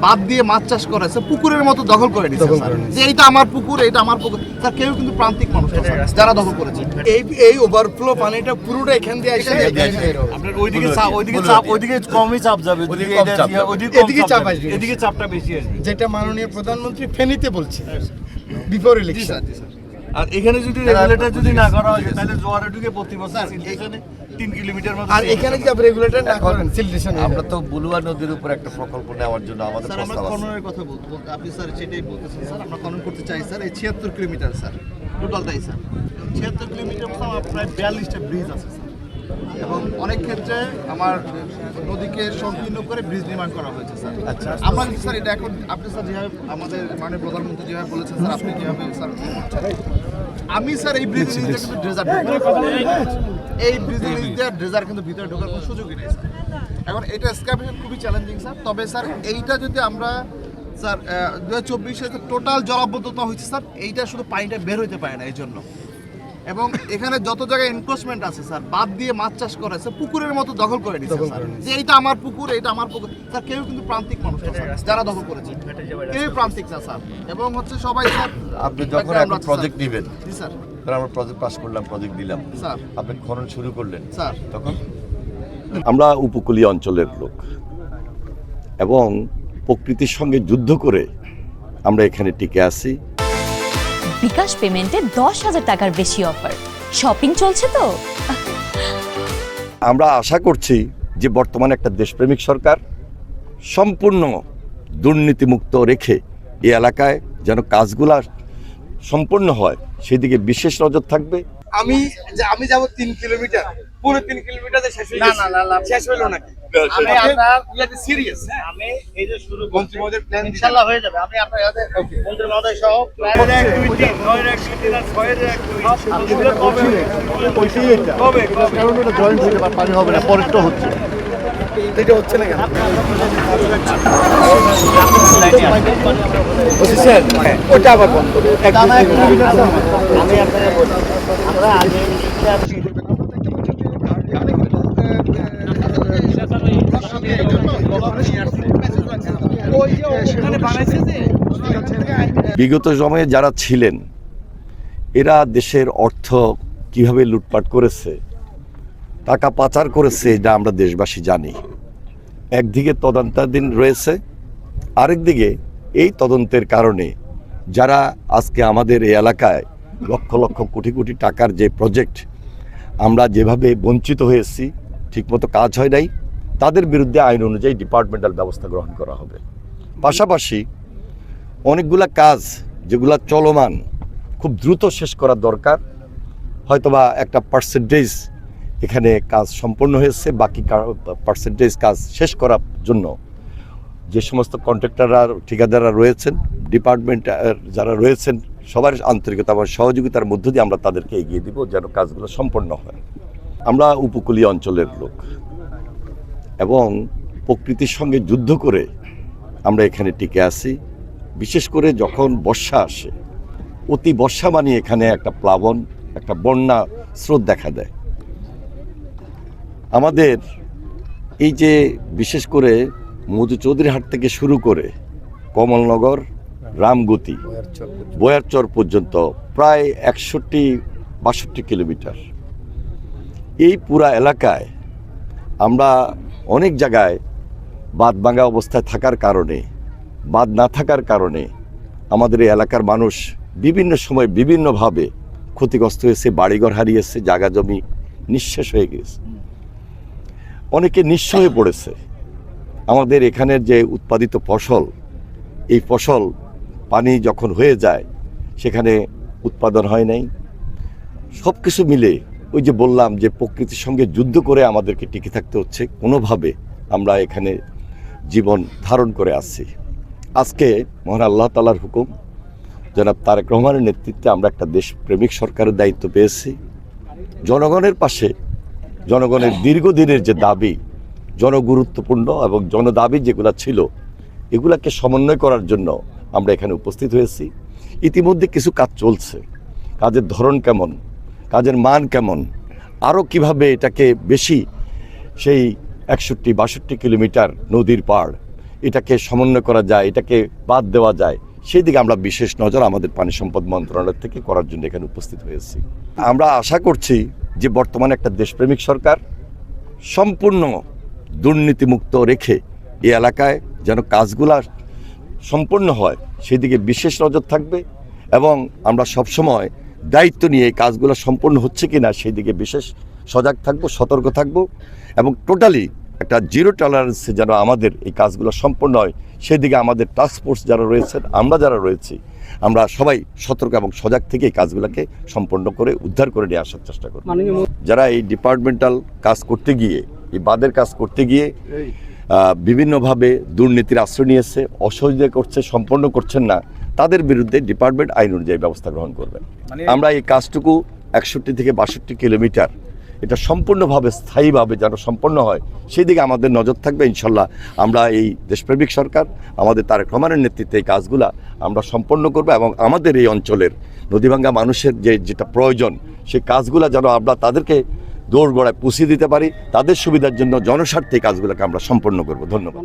বাদ দিয়ে মাছ চাষ করেছে, পুকুরের মতো দখল করে নিচ্ছে স্যার, যে এইটা আমার পুকুর, এটা আমার পুকুর স্যার। কেউ কিন্তু প্রান্তিক মানুষ না স্যার, যারা দখল করেছে। এই ওভারফ্লো পানিটা পুরোটা এখান দিয়ে আসে, আপনার ওইদিকে কমই চাপ যাবে, এদিকে চাপ আসবে, এদিকে চাপটা বেশি আসবে, যেটা মাননীয় প্রধানমন্ত্রী ফেনীতে বলছে বিফোর জি ইলেকশন। স্যার, জি স্যার। আর এখানে যদি রেগুলেটর যদি না করা হয় তাহলে জোয়ারে ঢুকে প্রতি বছর সিলটেশনে 3 কিলোমিটার মতো। আর এখানে যদি আপনি রেগুলেটর না করেন সিলটেশন আমরা তো বুলুয়া নদীর উপর একটা প্রকল্প নেওয়ার জন্য আমাদের স্যার আমরা প্রস্তাব আছে। খননের কথা বলতে আপনি স্যার সেটাই বলতেছেন স্যার, আমরা খনন করতে চাই স্যার এই 76 কিলোমিটার স্যার, টোটালটাই স্যার 76 কিলোমিটার মতো আমার প্রায় 42টা ব্রিজ আছে স্যার। এবং অনেক ক্ষেত্রে আমার নদীকে সংকীর্ণ করে ব্রিজ নির্মাণ করা হয়েছে স্যার। আচ্ছা। আমরা কিন্তু স্যার এটা এখন আপনি স্যার যেভাবে আমাদের মাননীয় প্রধানমন্ত্রী যেভাবে বলেছেন স্যার, আপনি যেভাবে স্যার আমি স্যার এই ব্রিজের নিচে কিন্তু ড্রেজার এই ব্রিজের নিচে ড্রেজার কিন্তু ভিতরে ঢোকার কোনো সুযোগই নেই স্যার। এখন এটা এসকাভেশন খুবই চ্যালেঞ্জিং স্যার। তবে স্যার এইটা যদি আমরা স্যার 2024 টোটাল জলাবদ্ধতা হয়েছে স্যার, এইটা শুধু পানিটা বের হইতে পারে না এই জন্য। এবং এখানে যত জায়গায় এনক্রোচমেন্ট আছে স্যার, বাদ দিয়ে মাছ চাষ করেছে, পুকুরের মতো দখল করে নিচ্ছে স্যার, যে এইটা আমার পুকুর, এটা আমার পুকুর স্যার। কেউ কিন্তু প্রান্তিক মানুষ না স্যার, যারা দখল করেছে, কেউ প্রান্তিক না স্যার। এবং হচ্ছে সবাই স্যার, আপনি যখন এখন প্রজেক্ট নেবেন, জি স্যার, ধর আমরা প্রজেক্ট পাস করলাম, প্রজেক্ট দিলাম, স্যার, আপনি খনন শুরু করলেন স্যার। তখন আমরা উপকূলীয় অঞ্চলের লোক এবং প্রকৃতির সঙ্গে যুদ্ধ করে আমরা এখানে টিকে আছি। বিকাশ পেমেন্টে 10,000 টাকার বেশি অফার, শপিং চলছে তো। আমরা আশা করছি যে বর্তমানে একটা দেশপ্রেমিক সরকার সম্পূর্ণ দুর্নীতিমুক্ত রেখে এই এলাকায় যেন কাজগুলা সম্পূর্ণ হয় সেদিকে বিশেষ নজর থাকবে। আমি যাব 3 কিলোমিটার, পুরো 3 কিলোমিটারে শেষ হয়ে গেছে। না শেষ হলো নাকি? আমি আপনার সিরিয়াস। আমি এই যে শুরু মন্ত্রী মহোদয় প্ল্যান ইনশাআল্লাহ হয়ে যাবে। আমি আপনার মন্ত্রী মহোদয় সহ জয়েন্ট হয়ে যাবে, পানি হবে না, পরেরটা হচ্ছে। এটা হচ্ছে না কেন? ওটা আবার বন্ধ করে আমি আপনাকে বলি, আমরা আগে বিগত সময়ে যারা ছিলেন এরা দেশের অর্থ কিভাবে লুটপাট করেছে, টাকা পাচার করেছে, এটা আমরা দেশবাসী জানি। একদিকে তদন্তাধীন রয়েছে, আরেকদিকে এই তদন্তের কারণে যারা আজকে আমাদের এই এলাকায় লক্ষ লক্ষ কোটি কোটি টাকার যে প্রজেক্ট আমরা যেভাবে বঞ্চিত হয়েছি, ঠিকমতো কাজ হয় নাই, তাদের বিরুদ্ধে আইন অনুযায়ী ডিপার্টমেন্টাল ব্যবস্থা গ্রহণ করা হবে। পাশাপাশি অনেকগুলা কাজ যেগুলা চলমান খুব দ্রুত শেষ করা দরকার, হয়তোবা একটা পার্সেন্টেজ এখানে কাজ সম্পন্ন হয়েছে, বাকি পার্সেন্টেজ কাজ শেষ করার জন্য যে সমস্ত কন্ট্রাক্টররা, ঠিকাদাররা রয়েছেন, ডিপার্টমেন্ট যারা রয়েছেন, সবার আন্তরিকতা এবং সহযোগিতার মধ্য দিয়ে আমরা তাদেরকে এগিয়ে দিব যেন কাজগুলো সম্পন্ন হয়। আমরা উপকূলীয় অঞ্চলের লোক এবং প্রকৃতির সঙ্গে যুদ্ধ করে আমরা এখানে টিকে আছি। বিশেষ করে যখন বর্ষা আসে, অতি বর্ষা মানে এখানে একটা প্লাবন, একটা বন্যা স্রোত দেখা দেয়। আমাদের এই যে বিশেষ করে মধু চৌধুরীহাট থেকে শুরু করে কমলনগর, রামগতি, বয়ারচর পর্যন্ত প্রায় 61-62 কিলোমিটার, এই পুরা এলাকায় আমরা অনেক জায়গায় বাঁধ ভাঙা অবস্থায় থাকার কারণে, বাঁধ না থাকার কারণে আমাদের এই এলাকার মানুষ বিভিন্ন সময় বিভিন্নভাবে ক্ষতিগ্রস্ত হয়েছে, বাড়িঘর হারিয়েছে, জায়গা জমি নিঃশেষ হয়ে গেছে, অনেকে নিঃস্ব হয়ে পড়েছে। আমাদের এখানের যে উৎপাদিত ফসল, এই ফসল পানি যখন হয়ে যায় সেখানে উৎপাদন হয় নাই। সব কিছু মিলে ওই যে বললাম যে প্রকৃতির সঙ্গে যুদ্ধ করে আমাদেরকে টিকে থাকতে হচ্ছে, কোনোভাবে আমরা এখানে জীবন ধারণ করে আসছি। আজকে মহান আল্লাহ তাআলার হুকুম, জনাব তারেক রহমানের নেতৃত্বে আমরা একটা দেশপ্রেমিক সরকারের দায়িত্ব পেয়েছি। জনগণের পাশে, জনগণের দীর্ঘদিনের যে দাবি, জনগুরুত্বপূর্ণ এবং জনদাবি যেগুলো ছিল, এগুলাকে সমন্বয় করার জন্য আমরা এখানে উপস্থিত হয়েছি। ইতিমধ্যে কিছু কাজ চলছে, কাজের ধরন কেমন, কাজের মান কেমন, আরও কিভাবে এটাকে বেশি সেই 61-62 কিলোমিটার নদীর পাড় এটাকে সমন্বয় করা যায়, এটাকে বাদ দেওয়া যায়, সেই দিকে আমরা বিশেষ নজর আমাদের পানি সম্পদ মন্ত্রণালয় থেকে করার জন্য এখানে উপস্থিত হয়েছি। আমরা আশা করছি যে বর্তমানে একটা দেশপ্রেমিক সরকার সম্পূর্ণ দুর্নীতিমুক্ত রেখে এই এলাকায় যেন কাজগুলা সম্পন্ন হয় সেদিকে বিশেষ নজর থাকবে এবং আমরা সবসময় দায়িত্ব নিয়ে এই কাজগুলো সম্পন্ন হচ্ছে কি না সেই দিকে বিশেষ সজাগ থাকবো, সতর্ক থাকবো এবং টোটালি একটা জিরো টলারেন্সে যেন আমাদের এই কাজগুলো সম্পন্ন হয় সেদিকে আমাদের টাস্ক ফোর্স যারা রয়েছেন, আমরা যারা রয়েছি, আমরা সবাই সতর্ক এবং সজাগ থেকে এই কাজগুলোকে সম্পন্ন করে উদ্ধার করে নিয়ে আসার চেষ্টা করব। যারা এই ডিপার্টমেন্টাল কাজ করতে গিয়ে, এই বাঁধের কাজ করতে গিয়ে বিভিন্নভাবে দুর্নীতির আশ্রয় নিয়েছে, অসহযোগিতা করছে, সম্পন্ন করছেন না, তাদের বিরুদ্ধে ডিপার্টমেন্ট আইন অনুযায়ী ব্যবস্থা গ্রহণ করবে। আমরা এই কাজটুকু 61 থেকে 62 কিলোমিটার এটা সম্পূর্ণভাবে স্থায়ীভাবে যেন সম্পন্ন হয় সেই দিকে আমাদের নজর থাকবে। ইনশাল্লাহ আমরা এই দেশপ্রেমিক সরকার আমাদের তারেক রহমানের নেতৃত্বে এই কাজগুলা আমরা সম্পন্ন করব এবং আমাদের এই অঞ্চলের নদীভাঙ্গা মানুষের যেটা প্রয়োজন সেই কাজগুলা যেন আমরা তাদেরকে দৌড়গড়ায় পৌঁছে দিতে পারি, তাদের সুবিধার জন্য জনস্বার্থে এই কাজগুলোকে আমরা সম্পন্ন করব। ধন্যবাদ।